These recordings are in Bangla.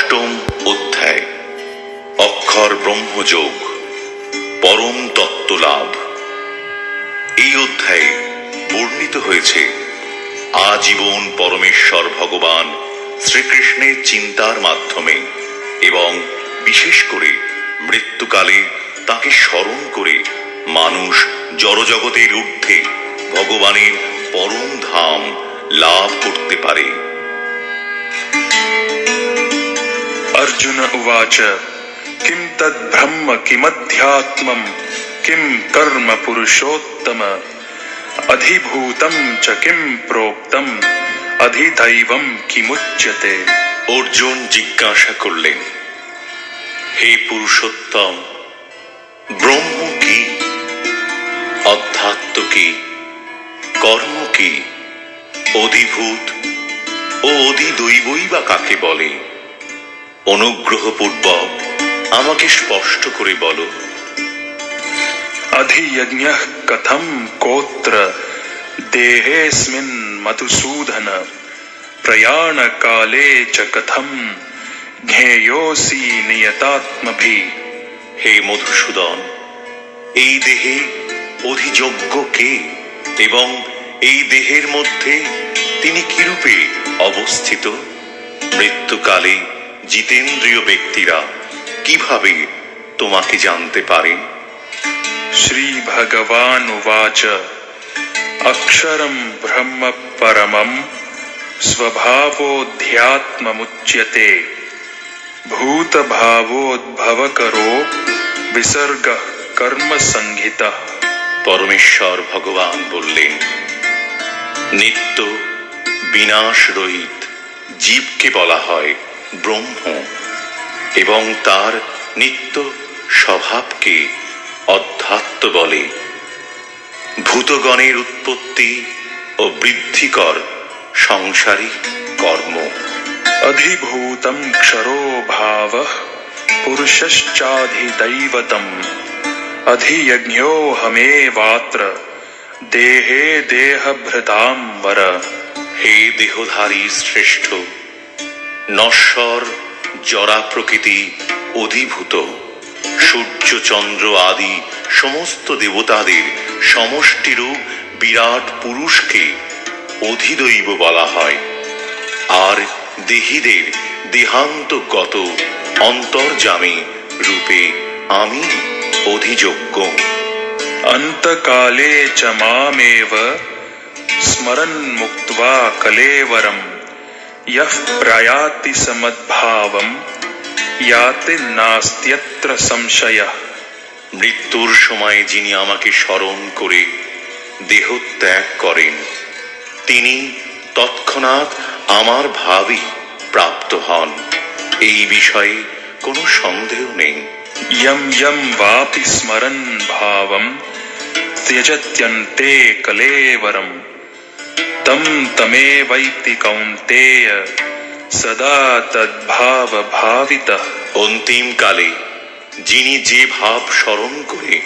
অষ্টম অধ্যায় অক্ষর ব্রহ্মযোগ পরম তত্ত্ব লাভ। এই অধ্যায়ে বর্ণিত হয়েছে আজীবন পরমেশ্বর ভগবান শ্রীকৃষ্ণের চিন্তার মাধ্যমে এবং বিশেষ করে মৃত্যুকালে তাকে স্মরণ করে মানুষ জড়জগতের ঊর্ধ্বে ভগবানের পরম ধাম লাভ করতে পারে। अर्जुन उवाच किं तद् ब्रह्म किमध्यात्मं किं कर्म पुरुषोत्तम अधिभूतं च किं प्रोक्तम अधिदैवं किमुच्यते। অর্জুন জিজ্ঞাসা করলেন, হে পুরুষোত্তম, ব্রহ্ম কি, অধ্যাত্ম কি, কর্ম কি, অধিভূত ও অধিদৈবই বা কাকে বলে? অনুগ্রহপূর্বক আমাকে স্পষ্ট করে বলো। अधियज्ञः कथं कोत्र देहेऽस्मिन् मधुसूदन प्रयाण काले च कथं ज्ञेयोऽसि नियतात्मभिः। হে মধুসূদন, এই দেহে অধিযোগ্য কে এবং এই দেহের মধ্যে তিনি কিরূপে অবস্থিত? মৃত্যুকালে জিতেন্দ্রিয় ব্যক্তিরা কিভাবে তোমাকে জানতে পারেন? श्री भगवान उवाच अक्षरं ब्रह्म परमं स्वभावोऽध्यात्ममुच्यते भूतभावोद्भवकरो विसर्गः कर्म संहितः। পরমেশ্বর ভগবান বললেন, নিত্য বিনাশ রহিত জীবকে বলা হয় ব্রহ্ম এবং তার নিত্য স্বভাবকে অধ্যাত্ম বলে। ভূতগণের উৎপত্তি ও বৃদ্ধিকর সংসারিক কর্ম। अधिभूतं क्षरो भावः पुरुषश्चाधिदैवतम् अधियज्ञोऽहमेवात्र देहे देहभृतां वर। হে দেহধারী শ্রেষ্ঠ, নশ্বর জরা প্রকৃতি অধিভূত সূর্য চন্দ্র আদি সমস্ত দেবতাদের সমষ্টিরূপ বিরাট পুরুষকে অধিদৈব বলা হয়। আর দেহীদের দেহান্তগত অন্তর্যামী রূপে আমি অধিযোগ্য। अंतकाले च मामेव स्मरन् मुक्त्वा कलेवरं यः प्रयाति समद्भावं याति नास्त्यत्र संशयः। মৃত্যুর সময় যিনি আমাকে স্মরণ করে দেহ ত্যাগ করেন, তিনি তৎক্ষণাৎ আমার ভাবই প্রাপ্ত হন, এই বিষয়ে কোনো সন্দেহ নেই। यं यं वापि स्मरन् भावं त्यजत्यन्ते कलेवरं तं तमेवैति कौन्तेय सदा तद्भाव भावितः। অন্তিমকালে যিনি যে ভাব স্মরণ করে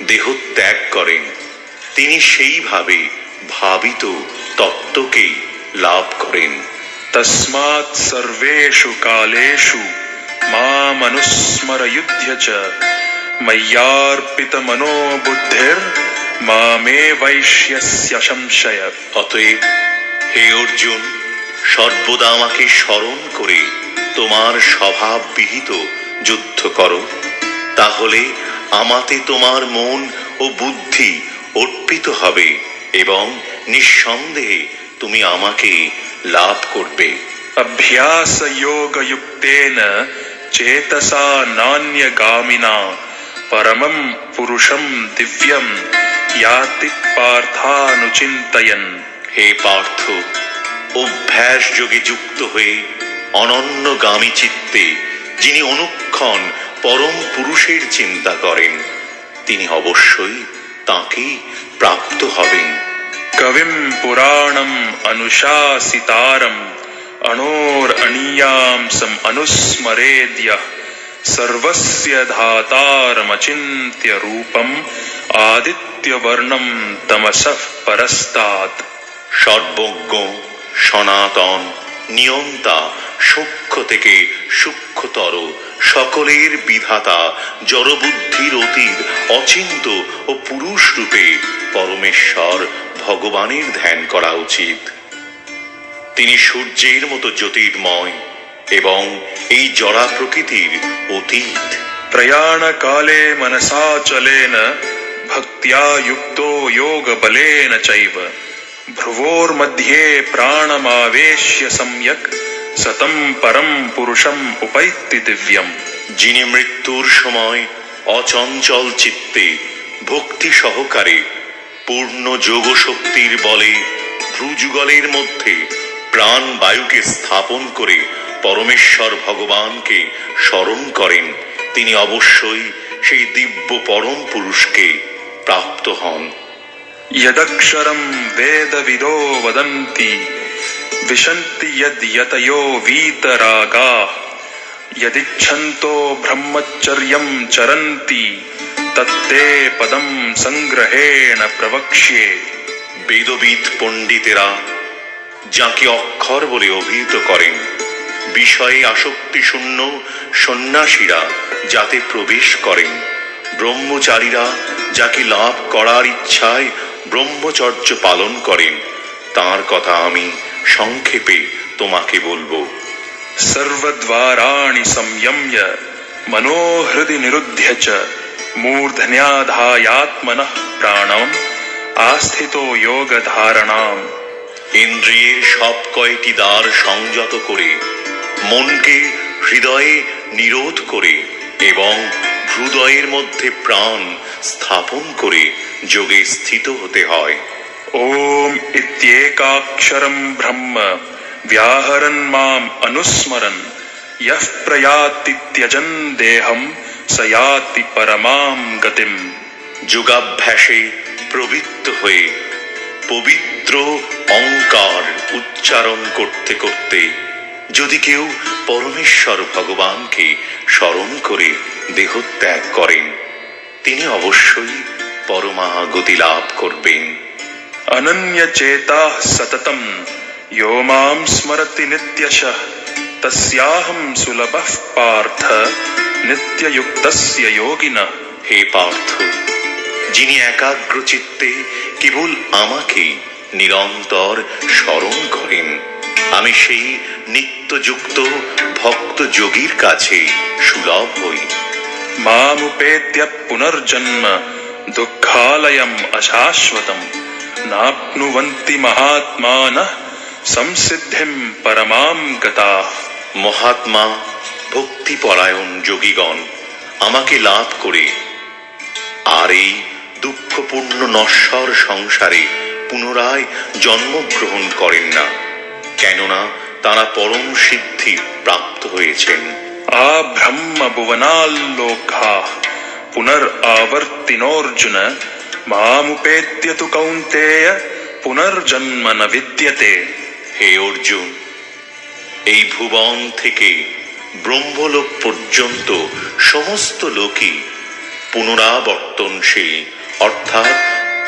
দেহ ত্যাগ করেন, তিনি সেইভাবে ভাবিত তত্ত্বকেই লাভ করেন। तस्मात् सर्वेषु कालेषु मामनुस्मरयुध्य च मय्यार्पितमनो बुद्धिर्मामेवैष्यस्य संशय। অতএব হে অর্জুন, সর্বদা আমাকে স্মরণ করে তোমার স্বভাব বিহিত যুদ্ধ করো, তাহলে আমাতে তোমার মন ও বুদ্ধি অর্পিত হবে এবং নিঃসন্দেহে তুমি আমাকে লাভ করবে। अभ्यास योग युक्तेन चेतसा नान्यगामिना परमं पुरुषं दिव्यं याति पार्थानुचिन्तयन्। হে পার্থ, অভ্যাস যোগে যুক্ত হয়ে অনন্যগামী চিত্তে যিনি অনুক্ষণ পরম পুরুষের চিন্তা করেন, তিনি অবশ্যই তাঁকেই প্রাপ্ত হবেন। कविं पुराणम् अनुशासितारम् अणोरणीयांसम् अनुस्मरेद्यः सर्वस्य धातारमचिन्त्य रूपम् आदित्यवर्णं तमसः परस्तात्। সর্বজ্ঞ, সনাতন, নিয়ন্তা, সূক্ষ্ম থেকে সূক্ষ্মতর সকলের বিধাতা জড়বুদ্ধির অতীত অচিন্ত ও পুরুষ রূপে পরমেশ্বর ভগবানের ধ্যান করা উচিত। তিনি সূর্যের মতো জ্যোতির্ময় এবং এই জড়া প্রকৃতির অতীত। प्रयाण काले मनसा चलेन भक्त्या युक्तो योग बलेन चैव भ्रुवोर्मध्ये प्राणमावेश्य सम्यक् सतं परम पुरुषम उपैति दिव्यम। যিনি মৃত্যুর সময় অচঞ্চল চিত্তে ভক্তি সহকারে পূর্ণ যোগ শক্তির বলে ভ্রুযুগলের মধ্যে প্রাণ বায়ুকে স্থাপন করে পরমেশ্বর ভগবানকে স্মরণ করেন, তিনি অবশ্যই সেই দিব্য পরম পুরুষকে প্রাপ্ত হন। यदक्षरं वेदविदो वदन्ति विशन्ति यद्यतयो वीतरागाः यदिच्छन्तो ब्रह्मचर्यं चरन्ति तत्ते पदं संग्रहेण प्रवक्ष्ये। বেদবিদ পণ্ডিতেরা যাকে অক্ষর বলে অভিহিত করেন, বিষয়ে আসক্তি শূন্য সন্ন্যাসীরা যাতে প্রবেশ করেন, ব্রহ্মচারীরা যাকে লাভ করার ইচ্ছায় ব্রহ্মচর্য পালন করেন, তার কথা আমি সংক্ষেপে তোমাকে বলবো। सर्वद्वाराणि संयम्य मनोहृदि निरुध्य च मूर्धन्याधायात्मनः प्राणम् आस्थितो योग धारणाम्। ইন্দ্রিয়ের সব কয়টি দ্বার সংযত করে মনকে হৃদয়ে নিরোধ করে এবং হৃদয়ের মধ্যে প্রাণ স্থাপন করে যোগে স্থিত হতে হয়। ओम इत्येकाक्षरं ब्रह्म व्याहरन् माम् अनुस्मरन् यः प्रयाति त्यजन् देहं स याति परमां गतिम्। যোগাভ্যাসে প্রবৃত্ত হয়ে পবিত্র অঙ্কার উচ্চারণ করতে করতে যদি কেউ পরমেশ্বর ভগবানকে স্মরণ করে দেহত্যাগ করেন, তিনি অবশ্যই পরমাগতি লাভ করবেন। अनन्य चेताः सततं यो मां स्मरति नित्यशः तस्याहं सुलभः पार्थ नित्ययुक्तस्य योगिनः। হে পার্থ, যিনি একাগ্র চিত্তে কেবল আমাকে নিরন্তর স্মরণ করেন, আমি সেই নিত্যযুক্ত ভক্ত যোগীর কাছে সুলভ হই। मामुपेत्य पुनर्जन्म दुःखालयम् अशाश्वतम् नाप्नुवन्ति महात्मानः संसिद्धिं परमां गताः। মহাত্মা ভক্তিপরায়ণ যোগীগণ আমাকে লাভ করে আর এই দুঃখপূর্ণ নশ্বর সংসারে পুনরায় জন্মগ্রহণ করেন না, কেননা তারা পরম সিদ্ধি প্রাপ্ত হয়েছেন। आ ब्रह्म भुवनाल्लोकाः पुनरावर्तिनोऽर्जुन मामुपेत्य तु कौन्तेय पुनर्जन्म न विद्यते। হে অর্জুন, এই ভুবন থেকে ব্রহ্মলোক পর্যন্ত সমস্ত লোকই পুনরাবর্তনশীল অর্থাৎ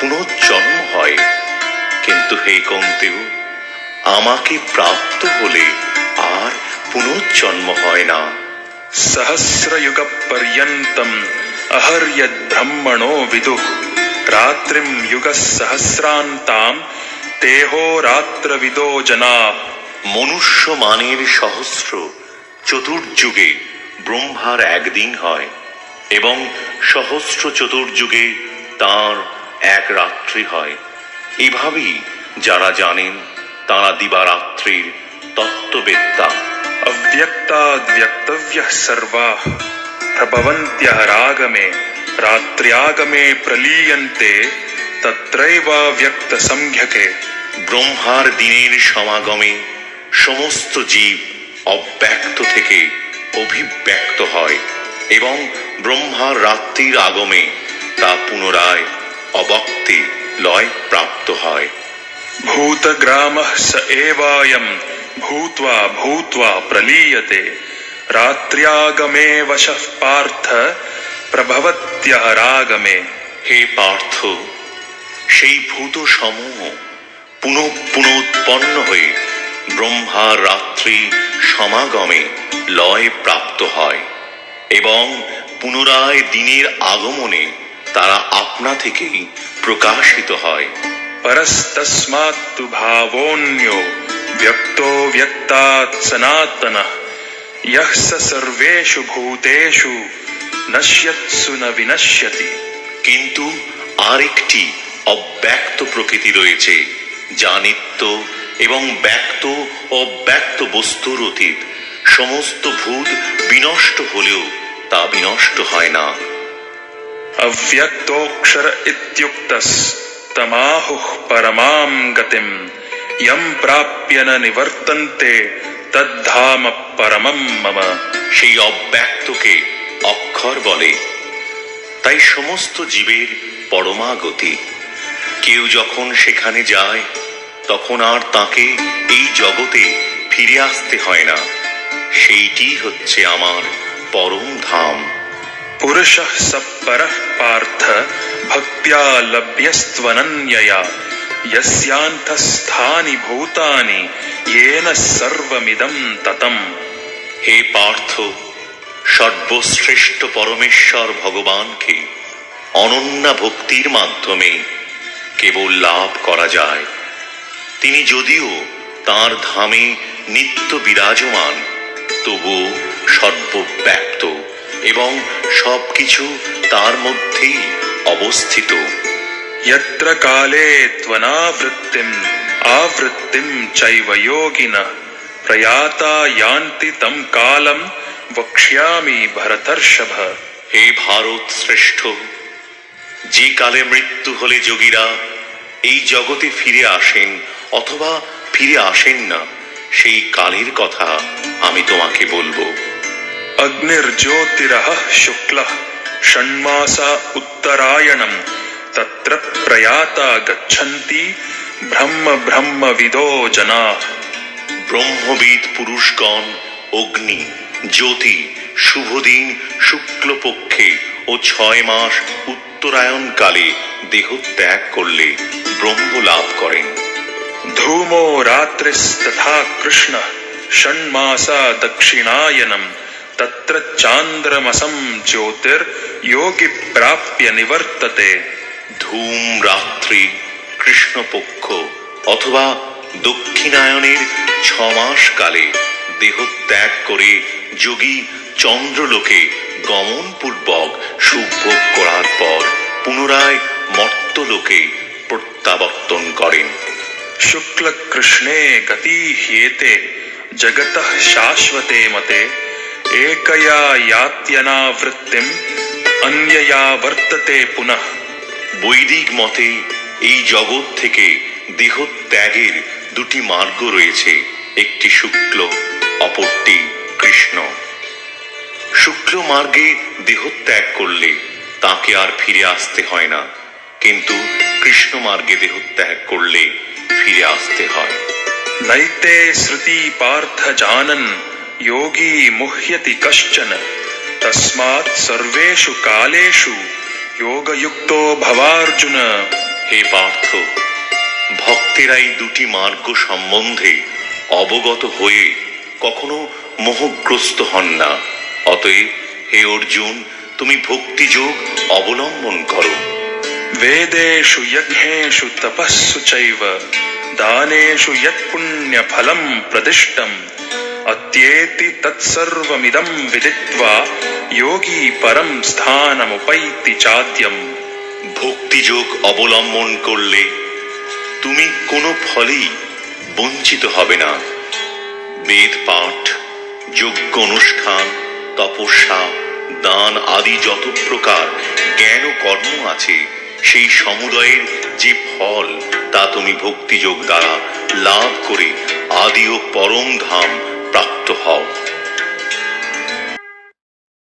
পুনর্জন্ম হয়, কিন্তু হে কৌন্তেয়, আমাকে প্রাপ্ত হলে আর পুনর্জন্ম হয় না। सहस्रयुग पर्यन्तम् अहर्यद् ब्रह्मणो विदुः रात्रिं युगसहस्रान्तां तेहो रात्रविदो जनाः। মনুষ্য মানের সহস্র চতুর্যুগে ব্রহ্মার একদিন হয় এবং সহস্র চতুর্যুগে তাঁর এক রাত্রি হয়। এভাবেই যারা জানেন তাঁরা দিবারাত্রির তত্ত্ববেত্তা। अव्यक्ताद्व्यक्तव्यः सर्वाः प्रभवन्त्यः रागमे रात्र्यागमे प्रलीयन्ते तत्रैवाव्यक्तसंज्ञके। ব্রহ্মার দিনের সমাগমে সমস্ত জীব অব্যক্ত থেকে অভিব্যক্ত হয় এবং ব্রহ্মার রাত্রির আগমে তা পুনরায় অবক্তি লয় প্রাপ্ত হয়। भूतग्रामः स एवायं भूत्वा भूत्वा प्रलीयते रात्र्यागमे वशः पार्थ प्रभवत्यः रागमे। হে পার্থ, সেই ভূত সমূহ পুনঃ পুনঃ উৎপন্ন হয়ে ব্রহ্মার রাত্রি সমাগমে লয় প্রাপ্ত হয় এবং পুনরায় দিনের আগমনে তারা আপনা থেকেই প্রকাশিত হয়। परस्तस्मात्तु भावोऽन्यो व्यक्तो व्यक्तात् सनातनः यः स सर्वेषु भूतेषु नश्यत्सु न विनश्यति। কিন্তু আরেকটি অব্যক্ত প্রকৃতি রয়েছে, যা নিত্য এবং ব্যক্ত অব্যক্ত বস্তুর অতীত। সমস্ত ভূত বিনষ্ট হলেও তা বিনষ্ট হয় না। अव्यक्तोऽक्षर इत्युक्तस्तमाहुः परमां गतिं यं प्राप्य न निवर्तन्ते तद्धाम परमं मम। সেই অব্যক্তকে অক্ষর বলে। তাই সমস্ত জীবের পরমাগতি। কেউ যখন সেখানে যায় তখন আর তাকে এই জগতে ফিরে আসতে হয় না। সেইটি হচ্ছে আমার পরম ধাম। पुरुषः स परः पार्थ भक्त्या लभ्यस्त्वनन्यया यस्यान्तःस्थानि भूतानि येन सर्वमिदं ततम्। হে পার্থ, সর্বশ্রেষ্ঠ পরমেশ্বর ভগবানকে অনন্যা ভক্তির মাধ্যমে কেবল লাভ করা যায়। তিনি যদিও তাঁর ধামে নিত্য বিরাজমান, তবুও সর্বব্যাপ্ত এবং সবকিছু তার মধ্যেই অবস্থিত। यत्र काले त्वनावृत्तिम् आवृत्तिं चैव योगिनः प्रयाता यान्ति तं कालं वक्ष्यामि भरतर्षभ। হে ভারত শ্রেষ্ঠ, যে কালে মৃত্যু হলে যোগীরা এই জগতে ফিরে আসেন অথবা ফিরে আসেন না, সেই কালের কথা আমি তোমাকে বলবো। अग्निर्ज्योतिरः शुक्लः षण्मासा उत्तरायणं तत्र प्रयाता गच्छन्ति ब्रह्म ब्रह्मविदो जनाः। ব্রহ্মবিদ পুরুষগণ অগ্নি, জ্যোতি, শুভদিন শুক্লপক্ষে ও 6 মাস উত্তরায়ণ কালে দেহ ত্যাগ করলে ব্রহ্ম লাভ করেন। धूमो रात्रिस्तथा कृष्णः षण्मासा दक्षिणायनं तत्र चान्द्रमसं ज्योतिर्योगी प्राप्य निवर्तते। ধূম রাত্রি, কৃষ্ণপক্ষ অথবা দক্ষিণায়নের 6 মাস কালে দেহ ত্যাগ করে যোগী চন্দ্রলোকে গমন পূর্বক সুভোগ করার পর পুনরায় মর্ত্যলোকে প্রত্যাবর্তন করেন। शुक्ल कृष्णे गति ह्येते जगतः शाश्वते मते एकया यात्यनावृत्तिम् अन्यया वर्तते पुनः। বৈদিক মতে এই জগৎ থেকে দেহ ত্যাগের 2টি মার্গ রয়েছে, একটি শুক্ল, অপরটি কৃষ্ণ। শুক্ল মার্গে দেহ ত্যাগ করলে তাকে আর ফিরে আসতে হয় না, কিন্তু কৃষ্ণ মার্গে দেহ ত্যাগ করলে ফিরে আসতে হয়। नैते श्रुति पार्थ जानन् योगी मुह्यति कश्चन तस्मात् सर्वेषु कालेषु योगयुक्तो भवार्जुन। হে পার্থ, ভক্তেরা এই 2টি মার্গ সম্বন্ধে অবগত হয়ে কখনো মোহগ্রস্ত হন না। অতএব হে অর্জুন, তুমি ভক্তিযোগ অবলম্বন করো। वेदेषु यज्ञेषु तपस्सु चैव दानेषु यत्पुण्यफलं प्रदिष्टम् अत्येति तत्सर्वमिदं विदित्वा योगी परं स्थानमुपैति चाद्यम्। ভক্তিযোগ অবলম্বন করলে তুমি কোনো ফলেই বঞ্চিত হবে না। বেদ পাঠ, যজ্ঞ অনুষ্ঠান, তপস্যা, দান আদি যত প্রকার জ্ঞান ও কর্ম আছে, সেই সমুদয়ের যে ফল তা তুমি ভক্তিযোগ দ্বারা লাভ করে আদি ও পরম ধাম প্রাপ্ত হও।